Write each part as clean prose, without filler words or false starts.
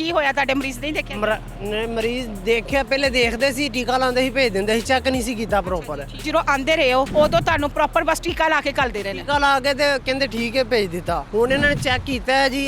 ਕੀ ਹੋਇਆ ਤੁਹਾਡੇ ਮਰੀਜ਼ ਨਹੀਂ ਦੇਖੇ? ਮਰੀਜ਼ ਦੇਖਿਆ ਪਹਿਲੇ ਦੇਖਦੇ ਸੀ ਟੀਕਾ ਲਾਉਂਦੇ ਸੀ ਭੇਜ ਦਿੰਦੇ ਸੀ ਚੈੱਕ ਨਹੀਂ ਸੀ ਕੀਤਾ ਪ੍ਰੋਪਰ ਜਦੋਂ ਆਂਦੇ ਰਹੇ ਹੋ ਉਦੋਂ ਤੁਹਾਨੂੰ ਪ੍ਰੋਪਰ ਬਸ ਟੀਕਾ ਲਾ ਕੇ ਕੱਲ ਦੇ ਰਹੇ ਨੇ। ਟੀਕਾ ਲਾ ਕੇ ਤੇ ਕਹਿੰਦੇ ਠੀਕ ਹੈ ਭੇਜ ਦਿੱਤਾ। ਹੁਣ ਇਹਨਾਂ ਨੇ ਚੈੱਕ ਕੀਤਾ ਹੈ ਜੀ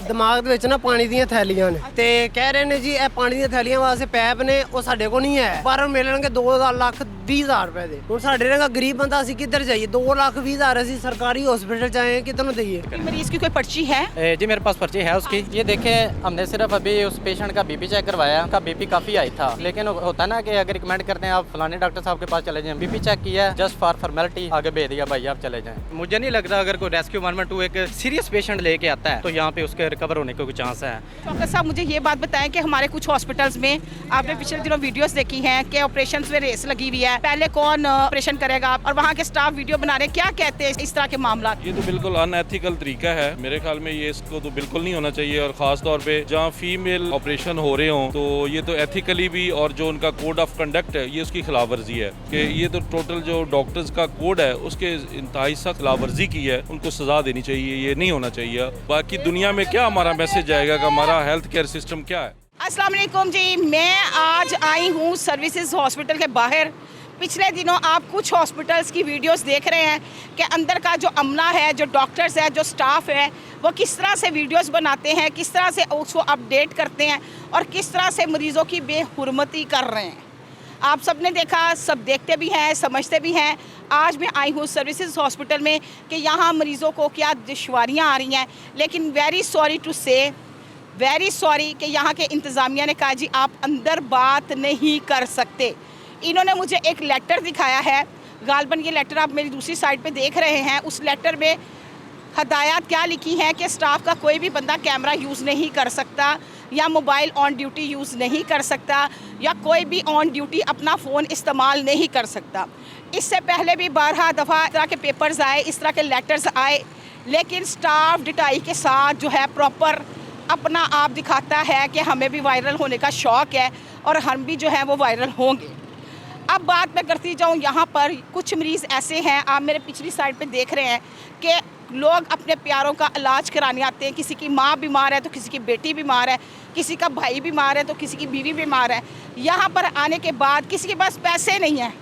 ਦਿਮਾਗ ਦੇ ਵਿੱਚ ਨਾ ਪਾਣੀ ਦੀਆਂ ਥੈਲੀਆਂ ਨੇ ਤੇ ਕਹਿ ਰਹੇ ਨੇ ਜੀ ਇਹ ਪਾਣੀ ਦੀਆਂ ਥੈਲੀਆਂ ਵਾਸਤੇ ਪੈਪ ਨੇ ਉਹ ਸਾਡੇ ਕੋਲ ਨਹੀਂ ਹੈ ਪਰ ਮਿਲਣਗੇ 2,20,000 ਰੁਪਏ ਦੇ। ਹੁਣ ਸਾਡੇ ਨਾਲ ਗਰੀਬ ਬੰਦਾ ਅਸੀਂ ਕਿੱਧਰ ਜਾਈਏ 2,20,000 ਅਸੀਂ सरकारी हॉस्पिटल जाए कितना दिए? मरीज की कोई पर्ची है? जी मेरे पास पर्ची है उसकी। ये देखें हमने सिर्फ अभी उस पेशेंट का बीपी चेक करवाया, उसका बीपी काफ़ी हाई था, लेकिन होता है ना कि अगर रिकमेंड करते हैं आप फलाने डॉक्टर साहब के पास चले जाएं, बीपी चेक किया जस्ट फॉर फॉर्मेलिटी आगे भेज दिया भाई आप चले जाएं। मुझे नहीं लगता अगर कोई रेस्क्यू 112 एक सीरियस पेशेंट लेके आता है तो यहाँ पे उसके रिकवर होने का कोई चांस है। डॉक्टर साहब मुझे ये बात बताएं कि हमारे कुछ हॉस्पिटल्स में आपने पिछले दिनों वीडियोस देखी हैं कि ऑपरेशन में रेस लगी हुई है, पहले कौन ऑपरेशन करेगा और वहाँ के स्टाफ वीडियो बना रहे हैं, क्या कहते हैं इस तरह के मामला? ये तो बिल्कुल अनएथिकल तरीका है मेरे ख्याल में, ये इसको तो बिल्कुल नहीं होना चाहिए और ख़ास तौर पे जहाँ फीमेल ऑपरेशन हो रहे हों तो ये तो एथिकली भी और जो उनका कोड ऑफ कंडक्ट है ये उसकी खिलाफ वर्जी है कि ये तो टोटल जो डॉक्टर्स का कोड है उसके इंतहाई सख्त खिलाफ वर्जी की है, उनको सज़ा देनी चाहिए, ये नहीं होना चाहिए। बाकी दुनिया में क्या हमारा मैसेज जाएगा कि हमारा हेल्थ केयर सिस्टम क्या है। अस्सलाम वालेकुम जी, मैं आज आई हूँ सर्विसेज हॉस्पिटल के बाहर। पिछले दिनों आप कुछ हॉस्पिटल्स की वीडियोस देख रहे हैं कि अंदर का जो अमला है, जो डॉक्टर्स है, जो स्टाफ है, वो किस तरह से वीडियोस बनाते हैं, किस तरह से उसको अपडेट करते हैं और किस तरह से मरीज़ों की बेहुरमती कर रहे हैं। आप सब ने देखा, सब देखते भी हैं, समझते भी हैं। आज मैं आई हूँ सर्विसेज हॉस्पिटल में कि यहाँ मरीज़ों को क्या दुश्वारियाँ आ रही हैं, लेकिन वेरी सॉरी टू से, वेरी सॉरी कि यहाँ के इंतज़ामिया ने कहा जी आप अंदर बात नहीं कर सकते। इन्होंने मुझे एक लेटर दिखाया है, गालबन ये लेटर आप मेरी दूसरी साइड पे देख रहे हैं। उस लेटर में हदायत क्या लिखी हैं कि स्टाफ का कोई भी बंदा कैमरा यूज़ नहीं कर सकता या मोबाइल ऑन ड्यूटी यूज़ नहीं कर सकता या कोई भी ऑन ड्यूटी अपना फ़ोन इस्तेमाल नहीं कर सकता। इससे पहले भी 12 दफ़ा इस तरह के पेपर्स आए, इस तरह के लेटर्स आए, लेकिन स्टाफ डिटाई के साथ जो है प्रॉपर अपना आप दिखाता है कि हमें भी वायरल होने का शौक़ है और हम भी जो है वो वायरल होंगे। अब बात मैं करती जाऊँ, यहाँ पर कुछ मरीज़ ऐसे हैं, आप मेरे पिछली साइड पे देख रहे हैं कि लोग अपने प्यारों का इलाज कराने आते हैं। किसी की माँ बीमार है तो किसी की बेटी बीमार है, किसी का भाई बीमार है तो किसी की बीवी बीमार है। यहाँ पर आने के बाद किसी के पास पैसे नहीं हैं,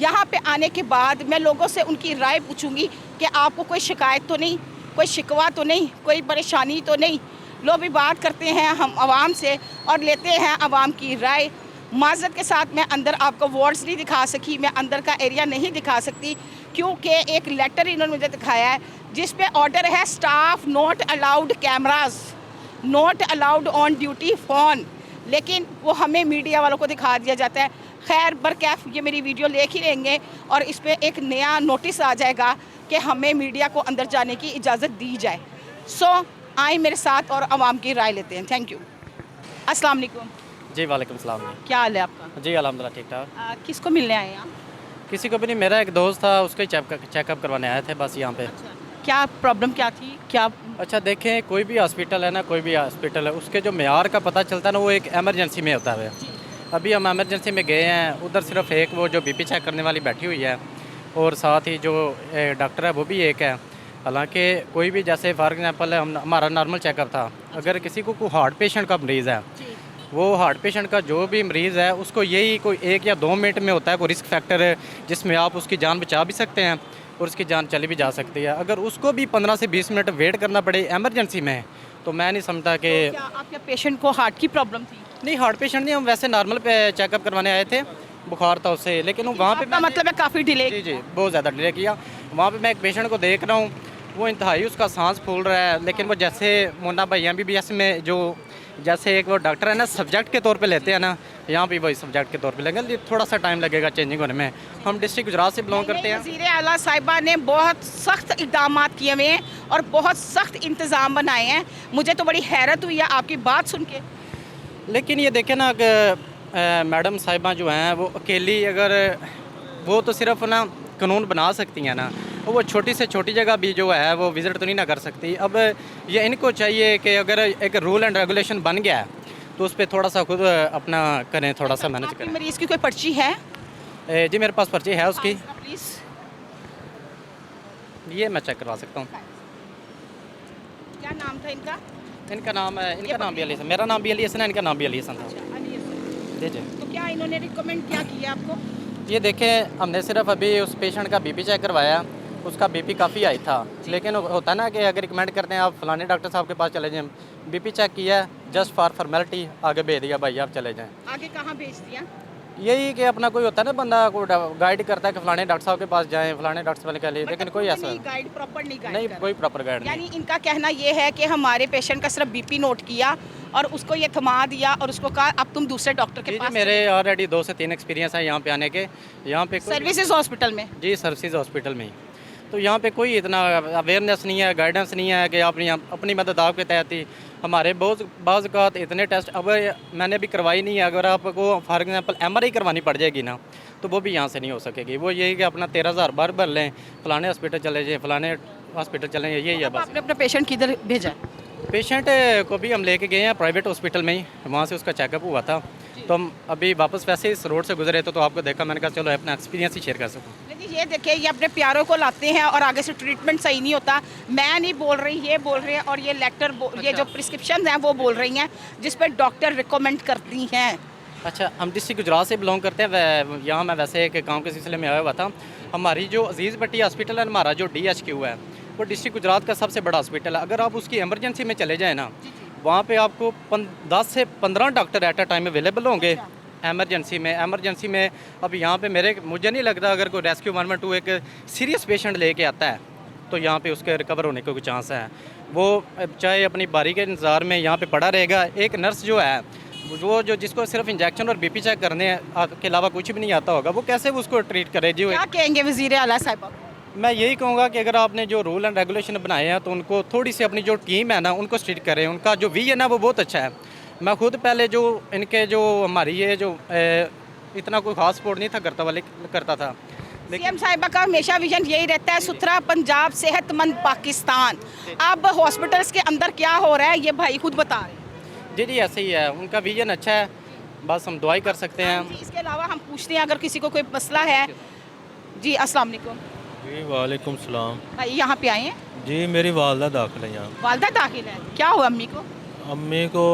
यहाँ पे आने के बाद मैं लोगों से उनकी राय पूछूंगी कि आपको कोई शिकायत तो नहीं, कोई शिकवा तो नहीं, कोई परेशानी तो नहीं। लोग भी बात करते हैं हम आवाम से और लेते हैं आवाम की राय। माजरत के साथ मैं अंदर आपको वार्ड्स नहीं दिखा सकी, मैं अंदर का एरिया नहीं दिखा सकती क्योंकि एक लेटर इन्होंने मुझे दिखाया है जिस पे ऑर्डर है staff not allowed cameras, not allowed on duty phone, लेकिन वो हमें मीडिया वालों को दिखा दिया जाता है। खैर बरकैफ ये मेरी वीडियो देख ही लेंगे और इस पर एक नया नोटिस आ जाएगा कि हमें मीडिया को अंदर जाने की इजाज़त दी जाए। सो आए मेरे साथ और आवाम की राय लेते हैं। Thank you. अस्सलाम वालेकुम। जी वालेकुम सलाम। क्या हाल है आपका? जी अल्हम्दुलिल्लाह ठीक ठाक। किसको मिलने आए हैं आप? किसी को भी नहीं, मेरा एक दोस्त था उसके चेकअप करवाने आए थे बस यहाँ पे। क्या प्रॉब्लम क्या थी? क्या अच्छा देखें, कोई भी हॉस्पिटल है ना, कोई भी हॉस्पिटल है उसके जो मेयार का पता चलता है ना वो एक एमरजेंसी में होता है। अभी हम एमरजेंसी में गए हैं, उधर सिर्फ एक वो जो बीपी चेक करने वाली बैठी हुई है और साथ ही जो डॉक्टर है वो भी एक है। हालांकि कोई भी जैसे फॉर एग्जांपल हमारा नॉर्मल चेकअप था, अगर किसी को कोई हार्ट पेशेंट का मरीज़ है, वो हार्ट पेशेंट का जो भी मरीज़ है उसको यही कोई 1 या 2 मिनट में होता है कोई रिस्क फैक्टर है जिसमें आप उसकी जान बचा भी सकते हैं और उसकी जान चली भी जा सकती है। अगर उसको भी 15 से 20 मिनट वेट करना पड़े एमरजेंसी में तो मैं नहीं समझता कि तो क्या आपके पेशेंट को हार्ट की प्रॉब्लम थी? नहीं, हार्ट पेशेंट नहीं, हम वैसे नॉर्मल पे चेकअप करवाने आए थे, बुखार था उससे, लेकिन वहाँ पे मतलब है काफ़ी डिले। जी बहुत ज़्यादा डिले किया। वहाँ पे मैं एक पेशेंट को देख रहा हूँ, वो इंतहाई उसका सांस फूल रहा है, लेकिन वो जैसे मुन्ना भाई MBBS में जो जैसे एक वो डॉक्टर है ना सब्जेक्ट के तौर पे लेते हैं ना, यहाँ पे वही सब्जेक्ट के तौर पे लेंगे, थोड़ा सा टाइम लगेगा चेंजिंग होने में। हम डिस्ट्रिक्ट गुजरात से बिलोंग करते हैं। वज़ीर आला साहिबा ने बहुत सख्त इक़दाम किए हुए हैं और बहुत सख्त इंतज़ाम बनाए हैं। मुझे तो बड़ी हैरत हुई है आपकी बात सुन के। लेकिन ये देखें ना कि मैडम साहिबा जो हैं वो अकेली, अगर वो तो सिर्फ ना कानून बना सकती हैं ना, वो छोटी से छोटी जगह भी जो है वो विज़िट तो नहीं ना कर सकती। अब ये इनको चाहिए कि अगर एक रूल एंड रेगुलेशन बन गया है तो उस पर थोड़ा सा खुद अपना करें, थोड़ा सा मैनेज करें। मरीज़ की कोई पर्ची है? जी मेरे पास पर्ची है उसकी, प्लीज़ ये मैं चेक करवा सकता हूँ। क्या नाम था इनका? इनका नाम भी अली हसन, मेरा नाम भी अली हसन है, इनका नाम भी अली हसन था। जी जी। तो क्या इन्होंने रिकमेंड क्या किया आपको? ये देखें, हमने सिर्फ अभी उस पेशेंट का बीपी चेक करवाया, उसका बीपी काफ़ी हाई था, लेकिन होता है ना कि अगर रिकमेंड करते हैं आप फलाने डॉक्टर साहब के पास चले जाएं, बीपी चेक किया, जस्ट फॉर फॉर्मेलिटी आगे भेज दिया, भाई आप चले जाएं। आगे कहाँ भेज दिया? यही कि अपना कोई होता है ना बंदा को गाइड करता है कि फलाने डॉक्टर साहब के पास जाएं, फलाने डॉक्टर साहब के लिए, लेकिन कोई ऐसा गाइड प्रॉपर नहीं गाइड नहीं, कर कोई प्रॉपर गाइड नहीं। यानी इनका कहना ये है कि हमारे पेशेंट का सिर्फ बीपी नोट किया और उसको ये थमा दिया और उसको कहा अब तुम दूसरे डॉक्टर के जी पास मेरे ऑलरेडी 2 से 3 एक्सपीरियंस है यहाँ पे आने के। यहाँ पे सर्विसेज हॉस्पिटल में। जी सर्विसेज हॉस्पिटल में ही, तो यहाँ पे कोई इतना अवेयरनेस नहीं है, गाइडेंस नहीं है कि आपने अपनी मदद आपके तहत ही। हमारे बहुत बाज़ औक़ात इतने टेस्ट अब मैंने भी करवाई नहीं है, अगर आपको फॉर एग्जांपल MRI करवानी पड़ जाएगी ना, तो वो भी यहाँ से नहीं हो सकेगी। वो यही कि अपना 13,000 बार भर लें, फलाने हॉस्पिटल चले जाएँ, फलाने हॉस्पिटल चले जाएँ, यही है अब बस। आपने अपना पेशेंट किधर भेजा है? पेशेंट को भी हम लेके गए हैं प्राइवेट हॉस्पिटल में ही, वहाँ से उसका चेकअप हुआ था। तो हम अभी वापस वैसे इस रोड से गुजरे तो आपको देखा, मैंने कहा चलो अपना एक्सपीरियंस ही शेयर कर सकूँ। लेकिन ये देखिए, ये अपने प्यारों को लाते हैं और आगे से ट्रीटमेंट सही नहीं होता। मैं नहीं बोल रही, ये बोल रही है, और ये लेटर ये जो प्रिस्क्रिप्शन हैं वो बोल रही हैं, जिस पर डॉक्टर रिकमेंड करती हैं। अच्छा, हम डिस्ट्रिक्ट गुजरात से बिलोंग करते हैं। यहाँ मैं वैसे एक काम के सिलसिले में आया हुआ था। हमारी जो अजीज़ भट्टी हॉस्पिटल है, हमारा जो DHQ है, वो डिस्ट्रिक्ट गुजरात का सबसे बड़ा हॉस्पिटल है। अगर आप उसकी इमरजेंसी में चले जाएँ ना, वहाँ पे आपको 10 से 15 doctor at a time available होंगे इमरजेंसी में। अब यहाँ पे मुझे नहीं लगता अगर कोई रेस्क्यू 112 एक सीरियस पेशेंट लेके आता है तो यहाँ पे उसके रिकवर होने का कोई चांस है। वो चाहे अपनी बारी के इंतज़ार में यहाँ पे पड़ा रहेगा। एक नर्स जो है वो जिसको सिर्फ इंजेक्शन और बीपी चेक करने के अलावा कुछ भी नहीं आता होगा, वो कैसे उसको ट्रीट करे जी? क्या कहेंगे वज़ीर आला साहिबा? मैं यही कहूँगा कि अगर आपने जो रूल एंड रेगुलेशन बनाए हैं तो उनको थोड़ी सी अपनी जो टीम है ना उनको स्ट्रिक्ट करें। उनका जो वी है ना वो बहुत अच्छा है। मैं खुद पहले जो इनके जो हमारी ये जो इतना कोई खास सपोर्ट नहीं था करता था। CM साहिबा का हमेशा विजन यही रहता है, सुथरा पंजाब, सेहतमंद पाकिस्तान। अब हॉस्पिटल्स के अंदर क्या हो रहा है ये भाई खुद बता रहे हैं। जी ऐसे ही है, उनका विजन अच्छा है, बस हम दुआई कर सकते हैं। जी, इसके अलावा हम पूछते हैं अगर किसी को कोई मसला है। जी अस्सलाम वालेकुम। जी वालेकुम सलाम। भाई यहाँ पे आए हैं? जी मेरी वालदा दाखिल है यहाँ। वालदा दाखिल है, क्या हुआ अम्मी को? अम्मी को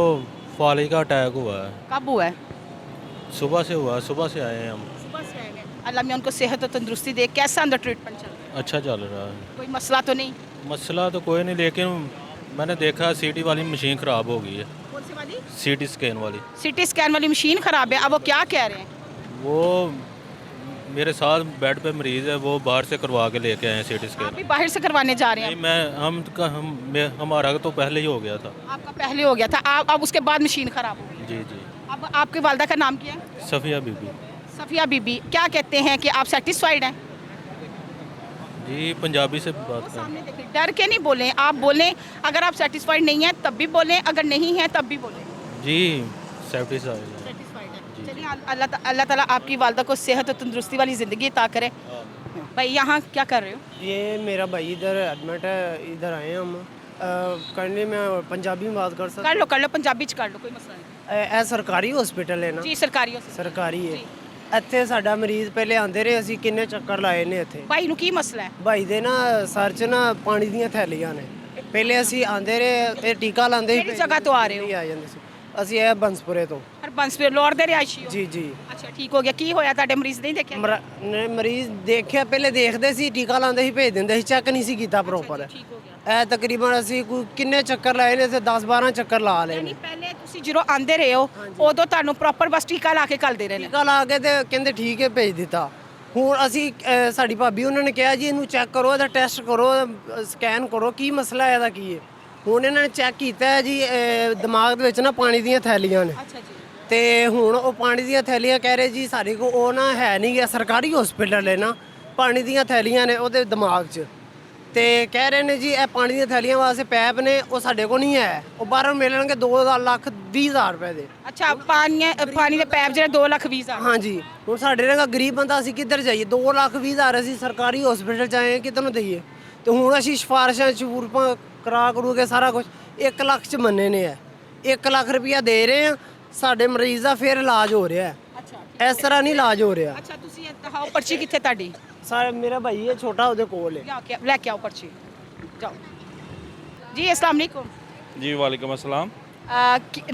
फालिज का अटैक हुआ है। कब हुआ है? सुबह से हुआ है, सुबह से आए हैं हम। सुबह से आए हैं। अल्लाह में उनको सेहत और तंदुरुस्ती दे। कैसा अंदर ट्रीटमेंट चल रहा है? अच्छा चल रहा है, कोई मसला तो नहीं? मसला तो कोई नहीं, लेकिन मैंने देखा CT वाली मशीन ख़राब हो गई है। कौन सी वाली? CT स्कैन वाली। CT स्कैन वाली मशीन ख़राब है। अब वो क्या कह रहे हैं? वो मेरे साथ बेड पे मरीज़ है, वो बाहर से करवा के लेके आए हैं CT आप स्कैन। भी बाहर से करवाने जा रहे नहीं हैं? हमारा तो पहले ही हो गया था। आपका पहले हो गया था, अब उसके बाद मशीन ख़राब हो गई। जी जी। अब आपकी वालदा का नाम क्या है? सफ़िया बीबी। सफ़िया बीबी। क्या कहते हैं कि आप सेटिस्फाइड हैं? जी पंजाबी से बात करें। सामने देखिए, डर के नहीं बोलें, आप बोलें। अगर आप सेटिस्फाइड नहीं हैं तब भी बोलें, अगर नहीं हैं तब भी बोलें। जी सेटिस्फाइड। सेटिस्फाइड है। चलिए, अल्लाह ताला आपकी वालदा को सेहत और तंदुरुस्ती वाली ज़िंदगी अता करे। भाई यहाँ क्या कर रहे हो? ये मेरा भाई इधर एडमिट है, इधर आए हैं हम। करने में पंजाबी में बात कर सकते? कर लो, पंजाबी च कर लो, कोई मसला नहीं। ਇਹ ਸਰਕਾਰੀ ਹਸਪੀਟਲ ਹੈ ਨਾ? जी सरकारी हो। ਸਰਕਾਰੀ ਹੈ। ਇੱਥੇ ਸਾਡਾ ਮਰੀਜ਼ ਪਹਿਲੇ ਆਂਦੇ ਰਹੇ, ਅਸੀਂ ਕਿੰਨੇ ਚੱਕਰ ਲਾਏ ਨੇ ਇੱਥੇ। भाई ਨੂੰ ਕੀ ਮਸਲਾ ਹੈ? ਭਾਈ ਦੇ ਨਾ ਸਰ 'ਚ ਨਾ ਪਾਣੀ ਦੀਆਂ ਥੈਲੀਆਂ ਨੇ। ਪਹਿਲੇ ਅਸੀਂ ਆਂਦੇ ਰਹੇ, ਇਹ ਟੀਕਾ ਲਾਉਂਦੇ ਸੀ। ਕਿਹੜੀ ਜਗ੍ਹਾ ਤੋਂ ਆ ਰਹੇ ਹੋ? ਆ ਜਾਂਦੇ ਸੀ ਅਸੀਂ ਇਹ ਬੰਸਪੁਰੇ ਤੋਂ। ਹਰਬੰਸਪੁਰ ਲੋਰ ਦੇ ਰਿਹਾਇਸ਼ੀ ਹੋ? ਜੀ ਜੀ। ਅੱਛਾ, ਠੀਕ ਹੋ ਗਿਆ। ਕੀ ਹੋਇਆ? ਤੁਹਾਡੇ ਮਰੀਜ਼ ਨਹੀਂ ਦੇਖਿਆ? ਮਰੀਜ਼ ਦੇਖਿਆ, ਪਹਿਲੇ ਦੇਖਦੇ ਸੀ, ਟੀਕਾ ਲਾਉਂਦੇ ਸੀ, ਭੇਜ ਦਿੰਦੇ ਸੀ, ਚੈੱਕ ਨਹੀਂ ਸੀ ਕੀਤਾ ਪ੍ਰੋਪਰ। ਠੀਕ ਹੋ ਗਿਆ। ਇਹ ਤਕਰੀਬਨ ਅਸੀਂ ਕਿੰਨੇ ਚੱਕਰ ਲਾਏ ਨੇ, ਤੇ 10-12 ਚੱਕਰ ਲਾ ਲਏ ਨੇ। ਯਾਨੀ ਪਹਿਲੇ ਤੁਸੀਂ ਜਦੋਂ ਆਂਦੇ ਰਹੇ ਹੋ ਉਦੋਂ ਤੁਹਾਨੂੰ ਪ੍ਰੋਪਰ ਬਸ ਟੀਕਾ ਲਾ ਕੇ ਘੱਲਦੇ ਰਹੇ ਨੇ? ਟੀਕਾ ਲਾ ਕੇ ਤੇ ਕਹਿੰਦੇ ਠੀਕ ਹੈ, ਭੇਜ ਦਿੱਤਾ। ਹੁਣ ਅਸੀਂ ਸਾਡੀ ਭਾਬੀ ਉਹਨਾਂ ਨੇ ਕਿਹਾ ਜੀ ਇਹਨੂੰ ਚੈੱਕ ਕਰੋ, ਇਹਦਾ ਟੈਸਟ ਕਰੋ, ਸਕੈਨ ਕਰੋ, ਕੀ ਮਸਲਾ ਹੈ, ਇਹਦਾ ਕੀ ਹੈ। ਹੁਣ ਇਹਨਾਂ ਨੇ ਚੈੱਕ ਕੀਤਾ ਹੈ ਜੀ, ਦਿਮਾਗ ਦੇ ਵਿੱਚ ਨਾ ਪਾਣੀ ਦੀਆਂ ਥੈਲੀਆਂ ਨੇ। ਅੱਛਾ ਜੀ। ਤੇ ਹੁਣ ਉਹ ਪਾਣੀ ਦੀਆਂ ਥੈਲੀਆਂ ਕਹਿ ਰਹੇ ਜੀ ਸਾਡੇ ਕੋਲ ਉਹ ਨਾ ਹੈ ਨਹੀਂ ਗਿਆ, ਸਰਕਾਰੀ ਹਸਪੀਟਲ ਹੈ ਨਾ, ਪਾਣੀ ਦੀਆਂ ਥੈਲੀਆਂ ਨੇ ਉਹਦੇ ਦਿਮਾਗ 'ਚ। ਤੇ ਕਹਿ ਰਹੇ ਨੇ ਜੀ ਇਹ ਪਾਣੀ ਦੀਆਂ ਥੈਲੀਆਂ ਵਾਸਤੇ ਪੈਪ ਨੇ, ਉਹ ਸਾਡੇ ਕੋਲ ਨਹੀਂ ਹੈ, ਉਹ ਬਾਹਰੋਂ ਮਿਲਣਗੇ 2,20,000 ਰੁਪਏ ਦੇ। ਅੱਛਾ, ਪਾਣੀ ਦੇ ਪੈਪ ਜਿਹੜੇ 2,20,000? ਹਾਂਜੀ। ਹੁਣ ਸਾਡੇ ਨਾਲ ਗਰੀਬ ਬੰਦਾ, ਅਸੀਂ ਕਿੱਧਰ ਜਾਈਏ? 2,20,000 ਅਸੀਂ ਸਰਕਾਰੀ ਹਸਪੀਟਲ 'ਚ ਆਏ, ਕਿੱਧਰ ਨੂੰ ਦਈਏ? ਤੇ ਹੁਣ ਅਸੀਂ ਸਿਫਾਰਿਸ਼ਾਂ ਸ਼ੂਰਪਾਂ ਕਰਾ ਕਰੂ ਕੇ ਸਾਰਾ ਕੁਝ 1 ਲੱਖ 'ਚ ਮੰਨੇ ਨੇ। 1 ਲੱਖ ਰੁਪਇਆ ਦੇ ਰਹੇ ਆ, ਸਾਡੇ ਮਰੀਜ਼ ਦਾ ਫਿਰ ਇਲਾਜ ਹੋ ਰਿਹਾ। ਅੱਛਾ ਇਸ ਤਰ੍ਹਾਂ ਨਹੀਂ ਇਲਾਜ ਹੋ ਰਿਹਾ। ਅੱਛਾ, ਤੁਸੀਂ ਇਹ ਦਿਖਾਓ ਪਰਚੀ ਕਿੱਥੇ ਤੁਹਾਡੀ? ਸਾਰੇ ਮੇਰਾ ਭਾਈ ਇਹ ਛੋਟਾ ਉਹਦੇ ਕੋਲ ਹੈ। ਲੈ ਕੇ ਆਓ ਪਰਚੀ, ਜਾਓ। ਜੀ अस्सलाम वालेकुम। जी वालेकुम अस्सलाम।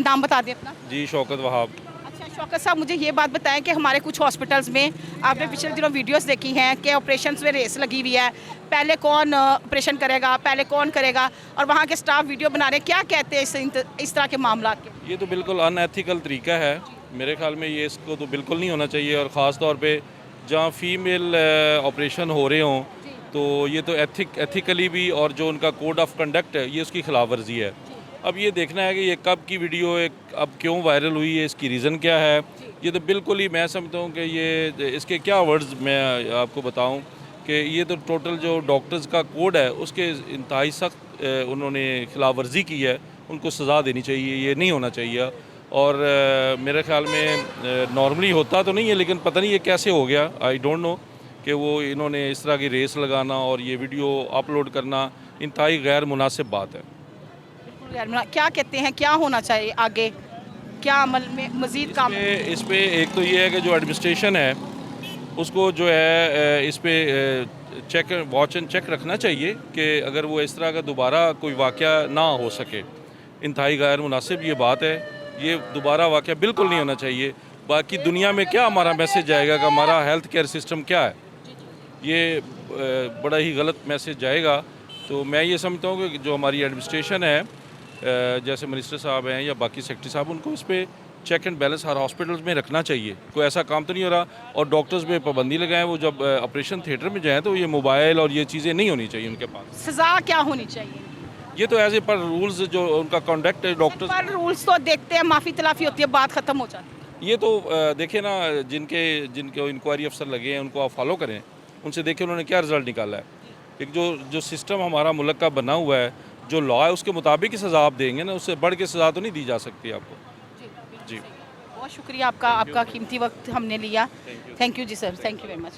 नाम बता दें अपना। जी शौकत वहाब। अच्छा शौकत साहब, मुझे ये बात बताएं कि हमारे कुछ हॉस्पिटल्स में आपने पिछले दिनों वीडियोस देखी हैं कि ऑपरेशंस में रेस लगी हुई है, पहले कौन ऑपरेशन करेगा, पहले कौन करेगा, और वहाँ के स्टाफ वीडियो बना रहे हैं। क्या कहते हैं इस तरह के मामला के? ये तो बिल्कुल अनएथिकल तरीका है। मेरे ख्याल में ये इसको तो बिल्कुल नहीं होना चाहिए, और ख़ास तौर पे जहाँ फीमेल ऑपरेशन हो रहे हों तो ये तो एथिकली भी, और जो उनका कोड ऑफ कंडक्ट है ये उसकी खिलाफ वर्जी है। अब ये देखना है कि ये कब की वीडियो है, अब क्यों वायरल हुई है, इसकी रीज़न क्या है। ये तो बिल्कुल ही मैं समझता हूँ कि ये इसके क्या वर्ड्स मैं आपको बताऊँ कि ये तो टोटल जो डॉक्टर्स का कोड है उसके इंतहाई सख्त उन्होंने खिलाफ वर्जी की है। उनको सज़ा देनी चाहिए, ये नहीं होना चाहिए। और मेरे ख्याल में नॉर्मली होता तो नहीं है, लेकिन पता नहीं ये कैसे हो गया, आई डोंट नो, कि वो इन्होंने इस तरह की रेस लगाना और ये वीडियो अपलोड करना इंतहाई गैर मुनासिब बात है। बिल्कुल यार, क्या कहते हैं, क्या होना चाहिए आगे, क्या अमल में मज़ीद काम? इस पे एक तो ये है कि जो एडमिनिस्ट्रेशन है उसको जो है इस पे चेक, वॉच एंड चेक रखना चाहिए कि अगर वो इस तरह का दोबारा कोई वाक़या ना हो सके। इंतहाई गैर मुनासिब ये बात है, ये दोबारा वाक़या बिल्कुल नहीं होना चाहिए। बाकी दुनिया में क्या हमारा मैसेज जाएगा कि हमारा हेल्थ केयर सिस्टम क्या है, ये बड़ा ही गलत मैसेज जाएगा। तो मैं ये समझता हूँ कि जो हमारी एडमिनिस्ट्रेशन है, जैसे मिनिस्टर साहब हैं या बाकी सेक्रेटरी साहब, उनको इस पर चेक एंड बैलेंस हर हॉस्पिटल्स में रखना चाहिए। कोई ऐसा काम तो नहीं हो रहा, और डॉक्टर्स पे पाबंदी लगाएं, वो जब ऑपरेशन थिएटर में जाएँ तो ये मोबाइल और ये चीज़ें नहीं होनी चाहिए उनके पास। सज़ा क्या होनी चाहिए? ये तो एज ए पर रूल्स जो उनका कॉन्डक्ट है डॉक्टर्स, पर रूल्स तो देखते हैं, माफ़ी तलाफ़ी होती है, बात ख़त्म हो जाती है। ये तो देखिए ना, जिनके इंक्वायरी अफसर लगे हैं उनको आप फॉलो करें, उनसे देखिए उन्होंने क्या रिज़ल्ट निकाला है। एक जो सिस्टम हमारा मुल्क का बना हुआ है, जो लॉ है उसके मुताबिक ही सज़ा आप देंगे ना, उससे बढ़ के सज़ा तो नहीं दी जा सकती आपको। जी बहुत शुक्रिया आपका कीमती वक्त हमने लिया। थैंक यू जी sir, thank you very much.